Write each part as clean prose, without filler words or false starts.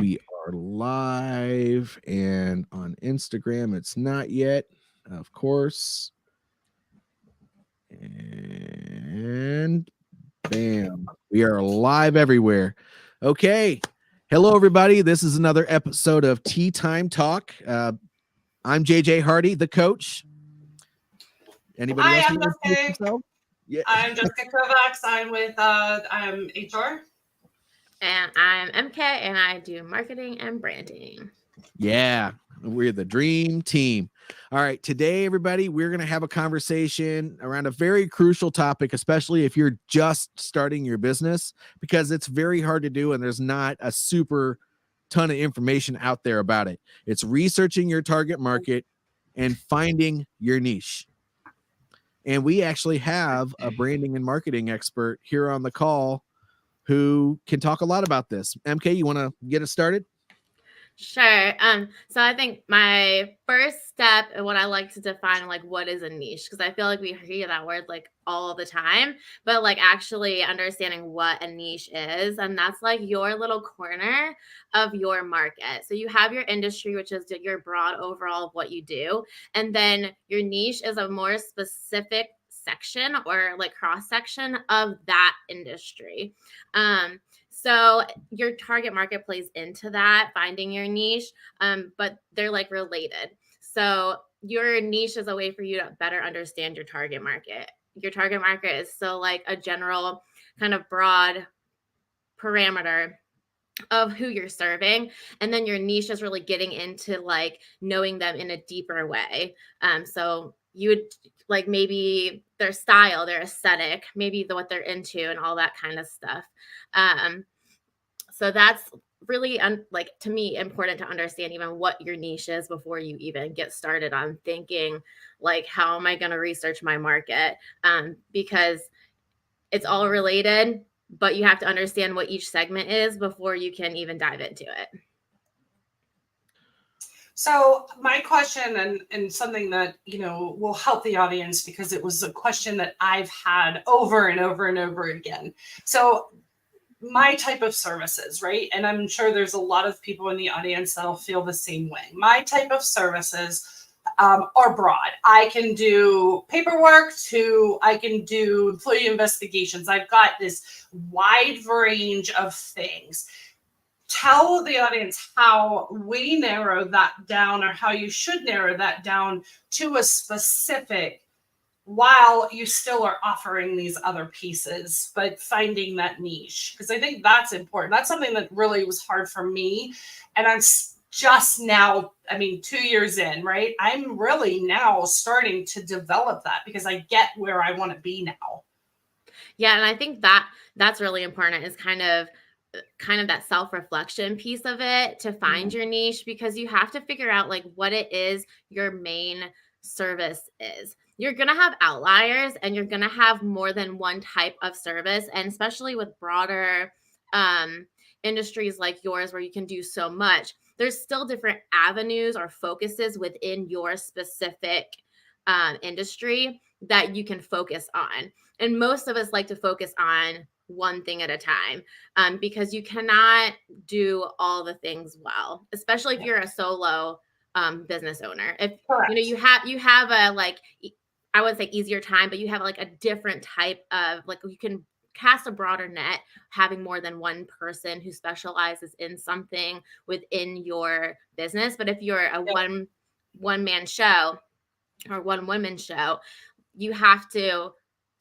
We are live and on Instagram. It's not yet, of course. And bam, we are live everywhere. Okay. Hello, everybody. This is another episode of Tea Time Talk. I'm JJ Hardy, the coach. Anybody Hi, else I'm need to introduce Jessica. themselves? Yeah. I'm Jessica Kovacs. I'm HR. And I'm MK, and I do marketing and branding. Yeah, we're the dream team. All right, today, everybody, we're going to have a conversation around a very crucial topic, especially if you're just starting your business, because it's very hard to do and there's not a super ton of information out there about it. It's researching your target market and finding your niche. And we actually have a branding and marketing expert here on the call who can talk a lot about this. MK, you want to get us started? Sure. So I think my first step and what I like to define, like, what is a niche? Because I feel like we hear that word like all the time, but like actually understanding what a niche is. And that's like your little corner of your market. So you have your industry, which is your broad overall of what you do. And then your niche is a more specific section or like cross section of that industry. So your target market plays into that, finding your niche, but they're like related. So your niche is a way for you to better understand your target market. Your target market is still like a general kind of broad parameter of who you're serving, and then your niche is really getting into like knowing them in a deeper way. So you would like maybe their style, their aesthetic, maybe what they're into and all that kind of stuff. So that's really like to me important to understand even what your niche is before you even get started on thinking like, how am I going to research my market? Because it's all related, but you have to understand what each segment is before you can even dive into it. So my question and something that, will help the audience, because it was a question that I've had over and over and over again. So my type of services, right? And I'm sure there's a lot of people in the audience that'll feel the same way. My type of services are broad. I can do paperwork I can do employee investigations. I've got this wide range of things. Tell the audience how we narrow that down, or how you should narrow that down to a specific, while you still are offering these other pieces, but finding that niche. Because I think that's important. That's something that really was hard for me. And I'm just now, 2 years in, right? I'm really now starting to develop that because I get where I want to be now. Yeah. And I think that's really important, is kind of that self-reflection piece of it to find your niche, because you have to figure out like what it is your main service is. You're going to have outliers and you're going to have more than one type of service. And especially with broader industries like yours, where you can do so much, there's still different avenues or focuses within your specific industry that you can focus on. And most of us like to focus on one thing at a time, because you cannot do all the things well, especially if you're a solo business owner. If you have a, like, I wouldn't say easier time, but you have like a different type of, like, you can cast a broader net having more than one person who specializes in something within your business. But if you're a one man show or one woman show, you have to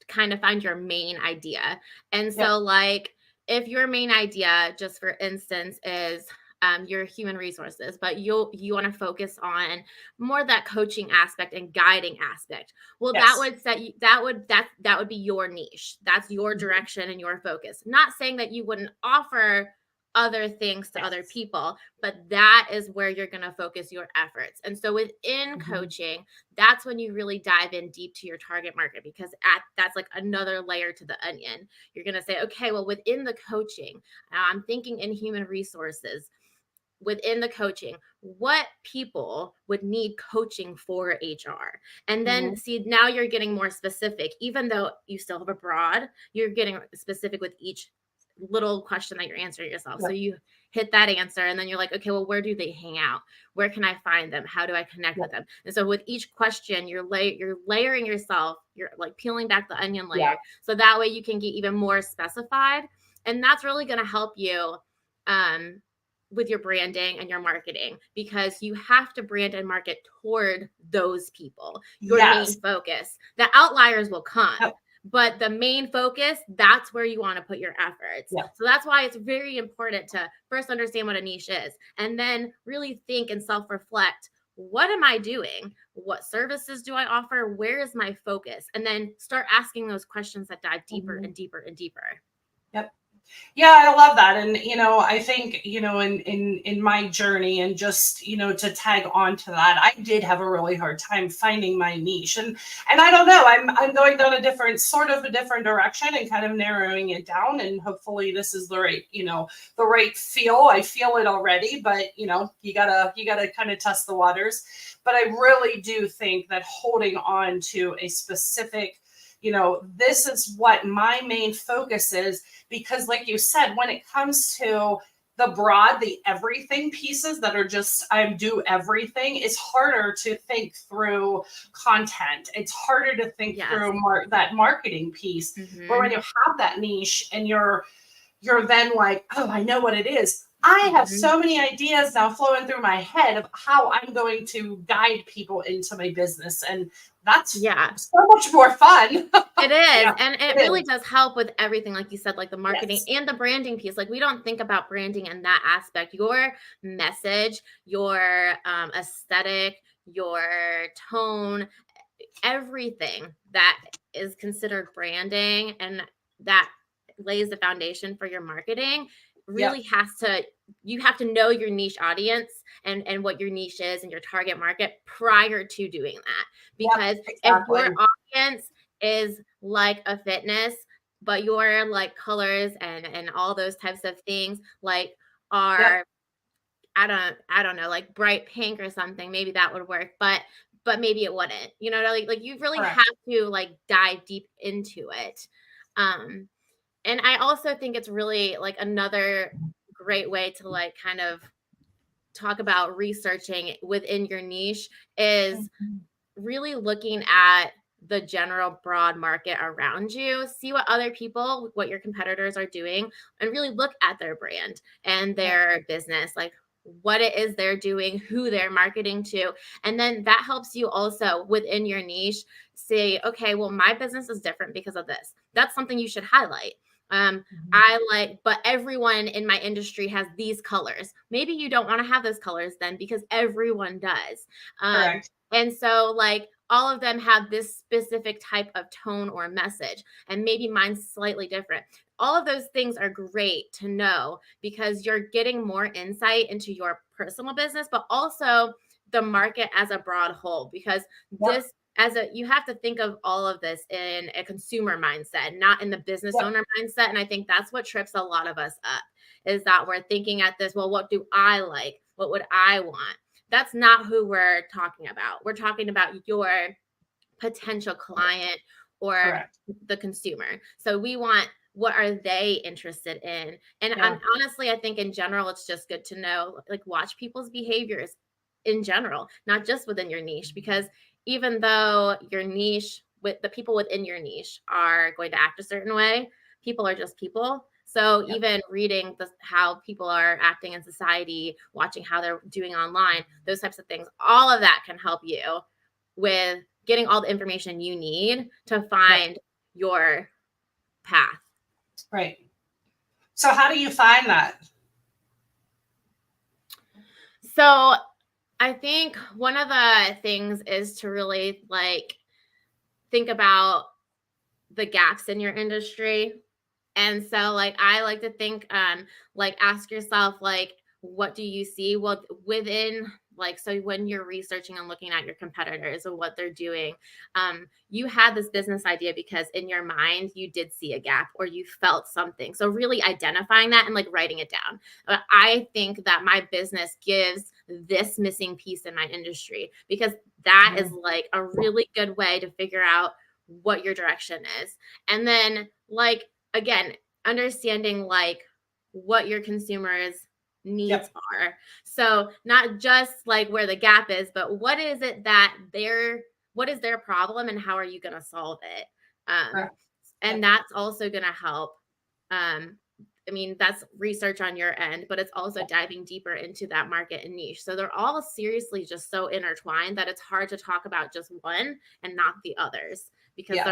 kind of find your main idea. And so like, if your main idea, just for instance, is your human resources, but you want to focus on more that coaching aspect and guiding aspect, well, that would be your niche. That's your direction and your focus. Not saying that you wouldn't offer other things to other people, but that is where you're going to focus your efforts. And so within coaching, that's when you really dive in deep to your target market, because that's like another layer to the onion. You're going to say, okay, well, within the coaching, I'm thinking in human resources. Within the coaching, what people would need coaching for HR? And then see, now you're getting more specific. Even though you still have a broad, you're getting specific with each little question that you're answering yourself. Yeah. So you hit that answer, and then you're like, okay, well, where do they hang out? Where can I find them? How do I connect with them? And so with each question, you're layering yourself, you're like peeling back the onion layer. So that way you can get even more specified. And that's really going to help you with your branding and your marketing, because you have to brand and market toward those people, your main focus. The outliers will come. But the main focus, that's where you want to put your efforts. So that's why it's very important to first understand what a niche is, and then really think and self-reflect. What am I doing? What services do I offer? Where is my focus? And then start asking those questions that dive deeper and deeper and deeper. Yep. Yeah, I love that. And, I think, in my journey, and just, to tag on to that, I did have a really hard time finding my niche. And I don't know, I'm going down a different direction and kind of narrowing it down. And hopefully this is the right feel. I feel it already, but, you gotta kind of test the waters. But I really do think that holding on to a specific, this is what my main focus is, because like you said, when it comes to the everything pieces that are just, I do everything, it's harder to think through content. It's harder to think through that marketing piece. But when you have that niche and you're then like, oh, I know what it is. I have so many ideas now flowing through my head of how I'm going to guide people into my business. And that's so much more fun. It is. And it really does help with everything, like you said, like the marketing and the branding piece. Like, we don't think about branding in that aspect. Your message, your aesthetic, your tone, everything that is considered branding and that lays the foundation for your marketing really you have to know your niche audience and what your niche is and your target market prior to doing that. Because if your audience is like a fitness, but your like colors and all those types of things like are I don't know, like bright pink or something, maybe that would work, but maybe it wouldn't, like you really have to like dive deep into it. And I also think it's really like another great way to like kind of talk about researching within your niche is really looking at the general broad market around you, see what your competitors are doing, and really look at their brand and their business, like what it is they're doing, who they're marketing to. And then that helps you also within your niche say, okay, well, my business is different because of this. That's something you should highlight. But everyone in my industry has these colors. Maybe you don't want to have those colors then, because everyone does. And so like all of them have this specific type of tone or message, and maybe mine's slightly different. All of those things are great to know, because you're getting more insight into your personal business, but also the market as a broad whole, because you have to think of all of this in a consumer mindset, not in the business owner mindset. And I think that's what trips a lot of us up, is that we're thinking at this, well, what do I like? What would I want? That's not who we're talking about. We're talking about your potential client or the consumer. So we want, what are they interested in? And honestly, I think in general, it's just good to know, like, watch people's behaviors in general, not just within your niche, because even though your niche, with the people within your niche are going to act a certain way, people are just people. So even reading how people are acting in society, watching how they're doing online, those types of things, all of that can help you with getting all the information you need to find your path. Right. So how do you find that? So I think one of the things is to really like think about the gaps in your industry. And so like I like to think like ask yourself, like, what do you see? Well, within like, so when you're researching and looking at your competitors and what they're doing, you had this business idea because in your mind you did see a gap or you felt something. So really identifying that and like writing it down. I think that my business gives this missing piece in my industry, because that is like a really good way to figure out what your direction is. And then like, again, understanding like what your consumers needs Yep. are. So not just like where the gap is, but what is it that what is their problem and how are you going to solve it? Correct. And Yep. that's also going to help. I mean, that's research on your end, but it's also diving deeper into that market and niche. So they're all seriously just so intertwined that it's hard to talk about just one and not the others, because Yeah.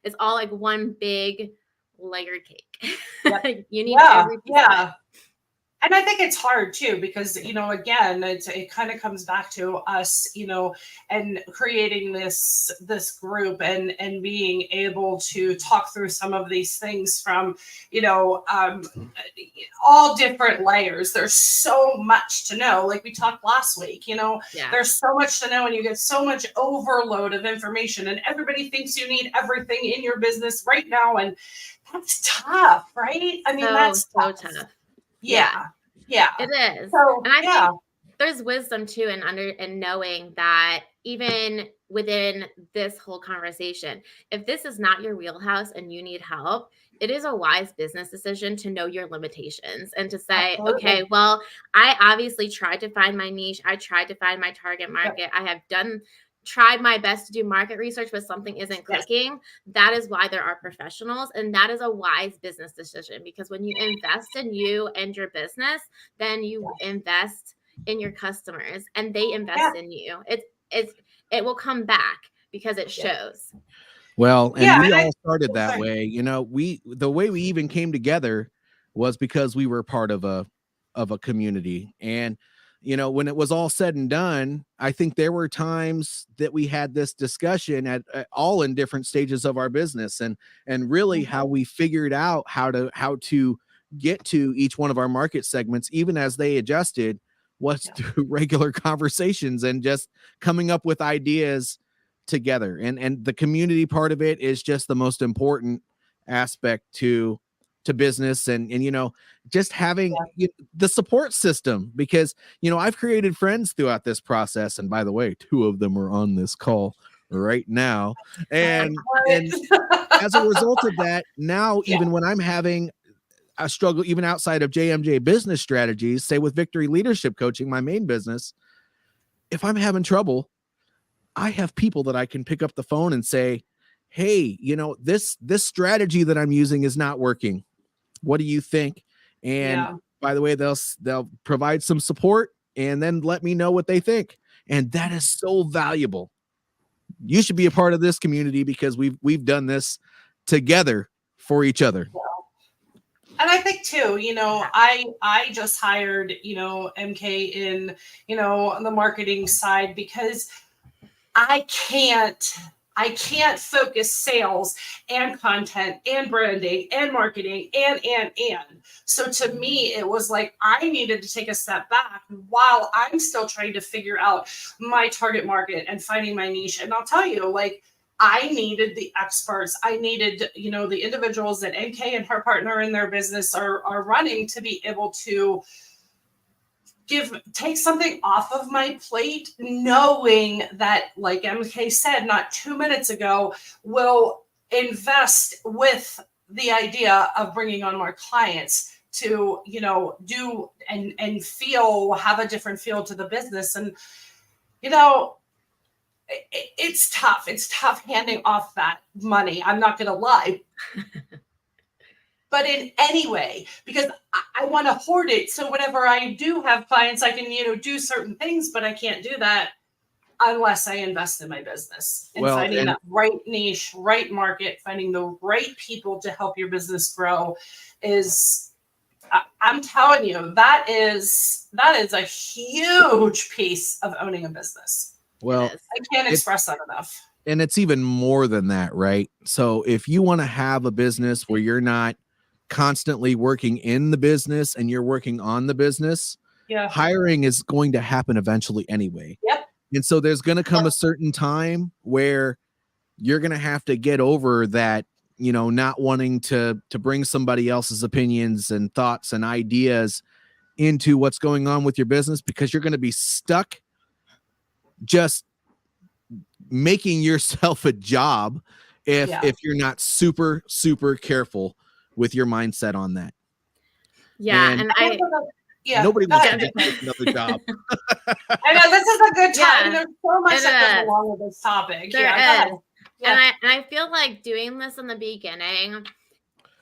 it's all like one big layered cake. Yep. You need Yeah. every piece of it. Yeah. And I think it's hard too, because, again, it kind of comes back to us, and creating this group and being able to talk through some of these things from, all different layers. There's so much to know. Like we talked last week, Yeah. there's so much to know, and you get so much overload of information, and everybody thinks you need everything in your business right now. And that's tough, right? I mean, that's so tough. Yeah. It is. So, And I think there's wisdom too in knowing that even within this whole conversation, if this is not your wheelhouse and you need help, it is a wise business decision to know your limitations and to say, Absolutely. okay, well, I obviously tried to find my niche. I tried to find my target market. I have tried my best to do market research, but something isn't clicking. That is why there are professionals. And that is a wise business decision, because when you invest in you and your business, then you invest in your customers and they invest in you. It will come back because it shows. Well, and we all started that way. The way we even came together was because we were part of a community. And when it was all said and done, I think there were times that we had this discussion at all in different stages of our business, and really how we figured out how to get to each one of our market segments, even as they adjusted, was through regular conversations and just coming up with ideas together. And the community part of it is just the most important aspect to business, and just having the support system, because I've created friends throughout this process, and by the way, 2 of them are on this call right now, and as a result of that, now even when I'm having a struggle, even outside of JMJ Business Strategies, say with Victory Leadership Coaching, my main business, if I'm having trouble, I have people that I can pick up the phone and say, hey, this strategy that I'm using is not working. What do you think? And by the way, they'll provide some support and then let me know what they think. And that is so valuable. You should be a part of this community, because we've done this together for each other. And I think too, I just hired, MK in, the marketing side, because I can't focus sales and content and branding and marketing and. So to me, it was like I needed to take a step back while I'm still trying to figure out my target market and finding my niche. And I'll tell you, like, I needed the experts. I needed, the individuals that MK and her partner in their business are running to be able to take something off of my plate, knowing that, like MK said not 2 minutes ago, will invest with the idea of bringing on more clients to, do and have a different feel to the business. And, it's tough. It's tough handing off that money. I'm not going to lie. But in any way, because I want to hoard it. So whenever I do have clients, I can, do certain things, but I can't do that unless I invest in my business and finding that right niche, right market, finding the right people to help your business grow is, I'm telling you, that is a huge piece of owning a business. Well, I can't express that enough. And it's even more than that, right? So if you want to have a business where you're not constantly working in the business and you're working on the business, hiring is going to happen eventually anyway. Yep. And so there's going to come a certain time where you're going to have to get over that, not wanting to bring somebody else's opinions and thoughts and ideas into what's going on with your business, because you're going to be stuck just making yourself a job if you're not super careful with your mindset on that. Yeah. And yeah, nobody go wants ahead. to just take another job. I know this is a good time. Yeah, There's so much it that goes is. along with this topic. There Yeah, go ahead. is. Yeah. And I feel like doing this in the beginning,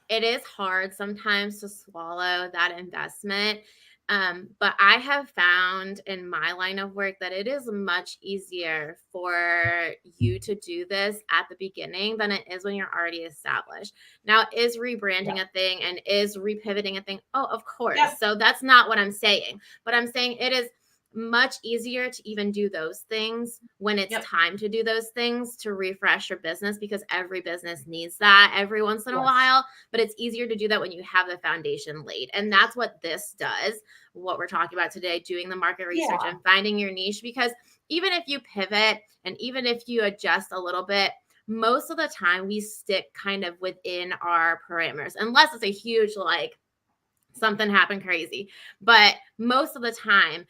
it is hard sometimes to swallow that investment. But I have found in my line of work that it is much easier for you to do this at the beginning than it is when you're already established. Now, is rebranding a thing and is repivoting a thing? Oh, of course. Yeah. So that's not what I'm saying. But I'm saying it is much easier to even do those things when it's time to do those things to refresh your business, because every business needs that every once in a while. But it's easier to do that when you have the foundation laid. And that's what this does, what we're talking about today, doing the market research and finding your niche. Because even if you pivot and even if you adjust a little bit, most of the time we stick kind of within our parameters, unless it's a huge, like, something happened crazy. But most of the time,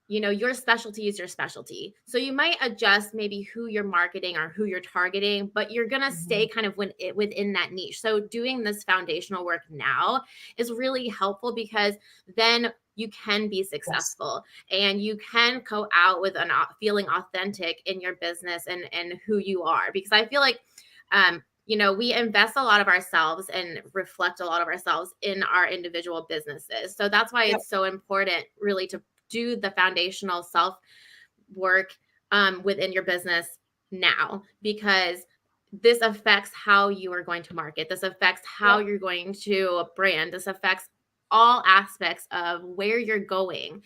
you know, your specialty is your specialty. So you might adjust maybe who you're marketing or who you're targeting, but you're going to stay kind of within that niche. So doing this foundational work now is really helpful, because then you can be successful and you can go out with an feeling authentic in your business and who you are. Because I feel like, you know, we invest a lot of ourselves and reflect a lot of ourselves in our individual businesses. So that's why it's so important really to do the foundational self work within your business now, because this affects how you are going to market. This affects how you're going to brand. This affects all aspects of where you're going.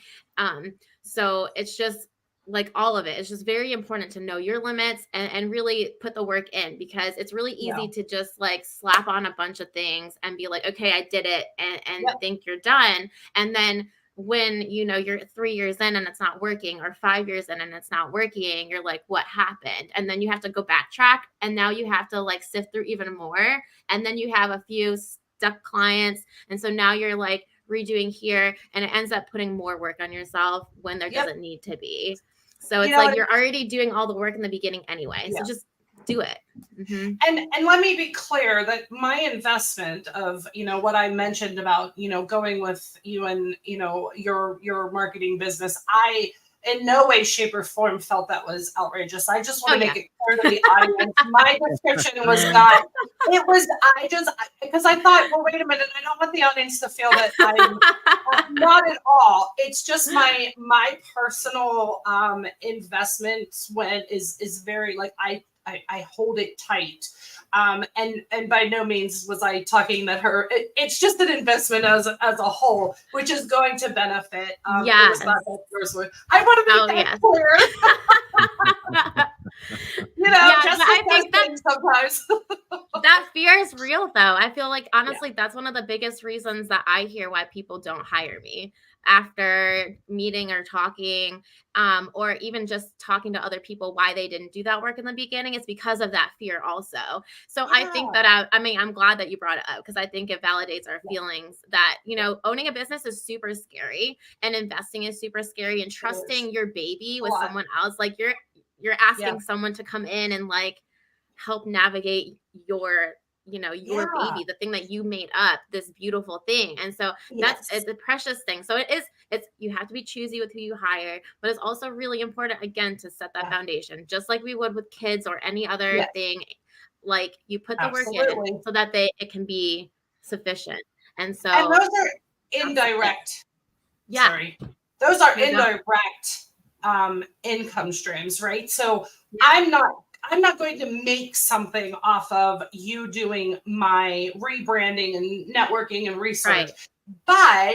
So it's just like all of it. It's just very important to know your limits and really put the work in, because it's really easy to just like slap on a bunch of things and be like, okay, I did it, and think you're done. And then when, you know, you're 3 years in and it's not working, or 5 years in and it's not working, you're like, what happened? And then you have to go backtrack, and now you have to like sift through even more. And then you have a few stuck clients. And so now you're like redoing here, and it ends up putting more work on yourself when there doesn't need to be. So it's like you're already doing all the work in the beginning anyway. So just do it. And let me be clear that my investment of, you know, what I mentioned about, you know, going with you and, you know, your marketing business, I in no way, shape, or form felt that was outrageous. I just want to make it clear to the audience. My description was not, it was, because I thought, well, wait a minute, I don't want the audience to feel that I'm not at all. It's just my personal investments is very, like, I hold it tight. And by no means was I talking that it's just an investment as a whole, which is going to benefit. I want to make that clear. You know, just I think that sometimes that fear is real, though. I feel like, honestly, that's one of the biggest reasons that I hear why people don't hire me after meeting or talking, or even just talking to other people why they didn't do that work in the beginning. It's because of that fear also. So I think that, I mean, I'm glad that you brought it up, because I think it validates our feelings that, you know, owning a business is super scary, and investing is super scary, and trusting your baby with someone else. Like you're asking someone to come in and like help navigate your, you know, your baby, the thing that you made up, this beautiful thing. And so it's a precious thing. So it's you have to be choosy with who you hire, but it's also really important, again, to set that foundation, just like we would with kids or any other thing. Like, you put the work in so that it can be sufficient. And so, and those are indirect. Sorry, those are indirect income streams, right? So I'm not going to make something off of you doing my rebranding and networking and research, but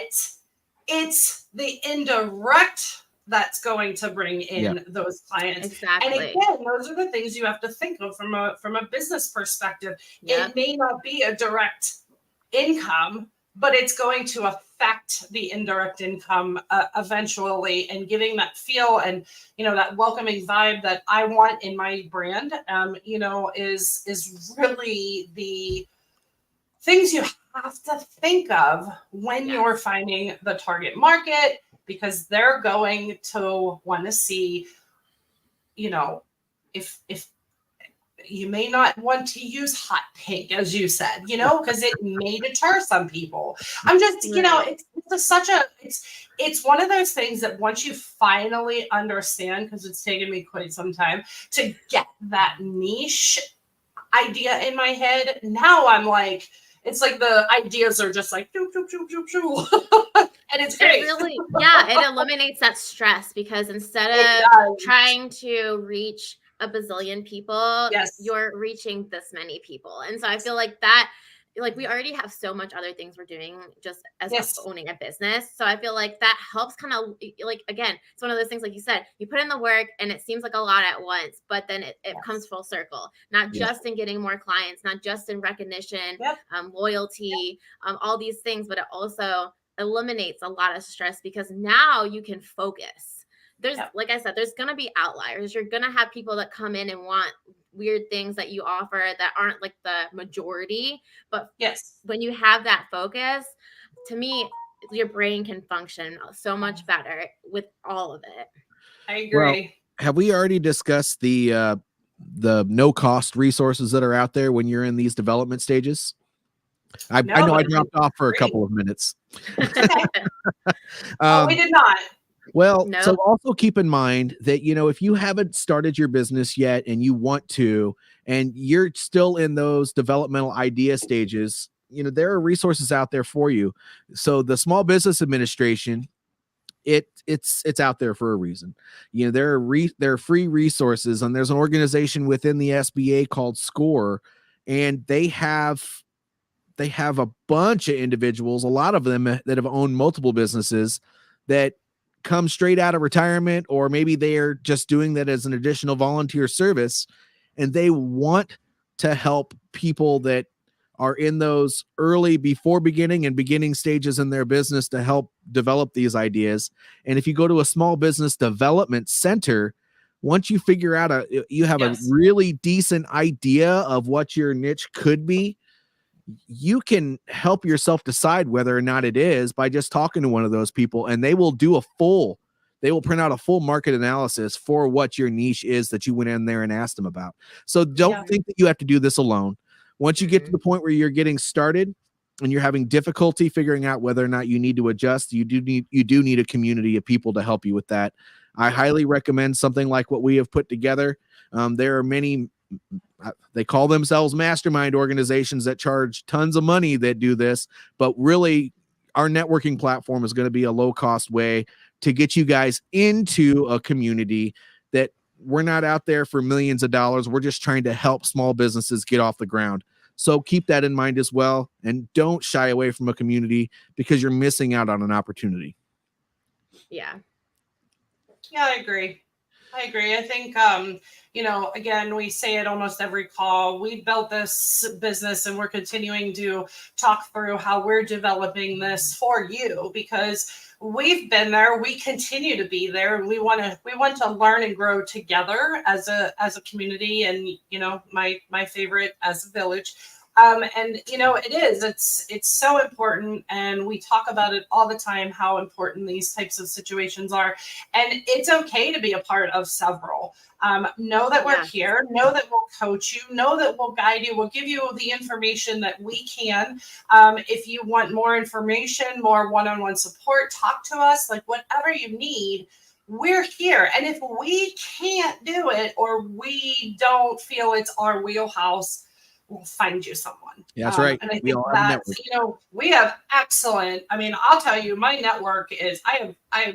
it's the indirect that's going to bring in those clients. Exactly. And again, those are the things you have to think of from a business perspective. It may not be a direct income, but it's going to affect the indirect income eventually, and giving that feel and, you know, that welcoming vibe that I want in my brand, you know, is really the things you have to think of when you're finding the target market, because they're going to want to see, you know, if You may not want to use hot pink, as you said, because it may deter some people. I'm just, it's one of those things that once you finally understand, because it's taken me quite some time to get that niche idea in my head. Now I'm like, it's like the ideas are just like, doo, doo, doo, doo, doo. And it's great. It eliminates that stress, because instead of trying to reach a bazillion people, you're reaching this many people. And so I feel like that, like, we already have so much other things we're doing just as owning a business. So I feel like that helps kind of, like, again, it's one of those things, like you said, you put in the work and it seems like a lot at once, but then it comes full circle, not just in getting more clients, not just in recognition, loyalty, all these things, but it also eliminates a lot of stress, because now you can focus. There's, like I said, there's going to be outliers. You're going to have people that come in and want weird things that you offer that aren't like the majority. But when you have that focus, to me, your brain can function so much better with all of it. I agree. Well, have we already discussed the no cost resources that are out there when you're in these development stages? I know I dropped off for a couple of minutes. We did not. Well, so also keep in mind that, if you haven't started your business yet and you want to, and you're still in those developmental idea stages, there are resources out there for you. So the Small Business Administration, it's out there for a reason. There are free resources, and there's an organization within the SBA called SCORE, and they have a bunch of individuals, a lot of them that have owned multiple businesses that come straight out of retirement, or maybe they're just doing that as an additional volunteer service, and they want to help people that are in those early, before beginning and beginning stages in their business, to help develop these ideas. And if you go to a small business development center, once you figure out you have a really decent idea of what your niche could be, you can help yourself decide whether or not it is by just talking to one of those people, and they will print out a full market analysis for what your niche is that you went in there and asked them about. So don't think that you have to do this alone. Once you get to the point where you're getting started and you're having difficulty figuring out whether or not you need to adjust, you do need a community of people to help you with that. I highly recommend something like what we have put together. There are many, they call themselves mastermind organizations that charge tons of money that do this, but really our networking platform is going to be a low-cost way to get you guys into a community that we're not out there for millions of dollars. We're just trying to help small businesses get off the ground. So keep that in mind as well, and don't shy away from a community, because you're missing out on an opportunity. Yeah, I agree. I think, again, we say it almost every call. We built this business and we're continuing to talk through how we're developing this for you, because we've been there. We continue to be there, and we want to learn and grow together as a community, and my favorite, as a village. It's so important, and we talk about it all the time, how important these types of situations are, and it's okay to be a part of several. Know that we're here, know that we'll coach you, know that we'll guide you, we'll give you the information that we can. If you want more information, more one-on-one support, talk to us, like whatever you need. We're here. And if we can't do it, or we don't feel it's our wheelhouse, we'll find you someone. Yeah, that's right. And I think we have excellent, I'll tell you, my network is,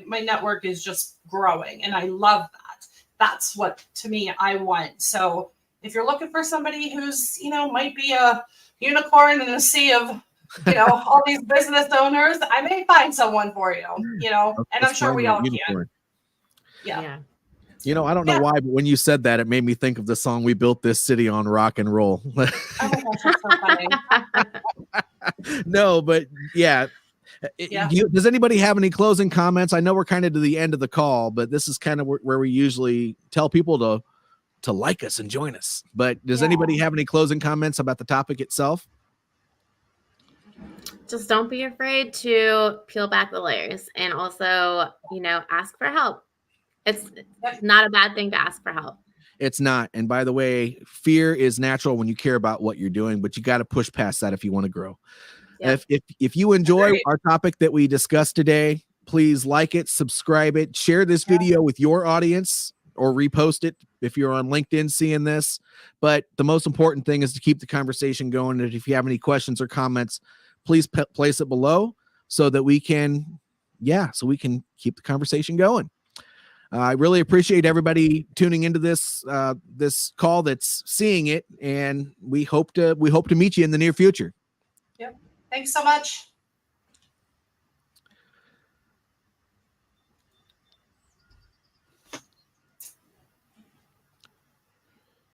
my network is just growing, and I love that. That's what, to me, I want. So if you're looking for somebody who's, might be a unicorn in a sea of, all these business owners, I may find someone for you, and I'm sure we all can. Yeah. I don't know why, but when you said that, it made me think of the song "We Built This City on Rock and Roll." Oh my gosh, that's so funny. No, but does anybody have any closing comments? I know we're kind of to the end of the call, but this is kind of where we usually tell people to like us and join us. But does anybody have any closing comments about the topic itself? Just don't be afraid to peel back the layers, and also, ask for help. It's not a bad thing to ask for help. It's not. And by the way, fear is natural when you care about what you're doing, but you got to push past that if you want to grow. Yep. If you enjoy Agreed. our topic that we discussed today, please like it, subscribe it, share this video with your audience, or repost it if you're on LinkedIn seeing this. But the most important thing is to keep the conversation going. And if you have any questions or comments, please place it below so that we can, keep the conversation going. I really appreciate everybody tuning into this this call that's seeing it, and we hope to meet you in the near future. Yep. Thanks so much.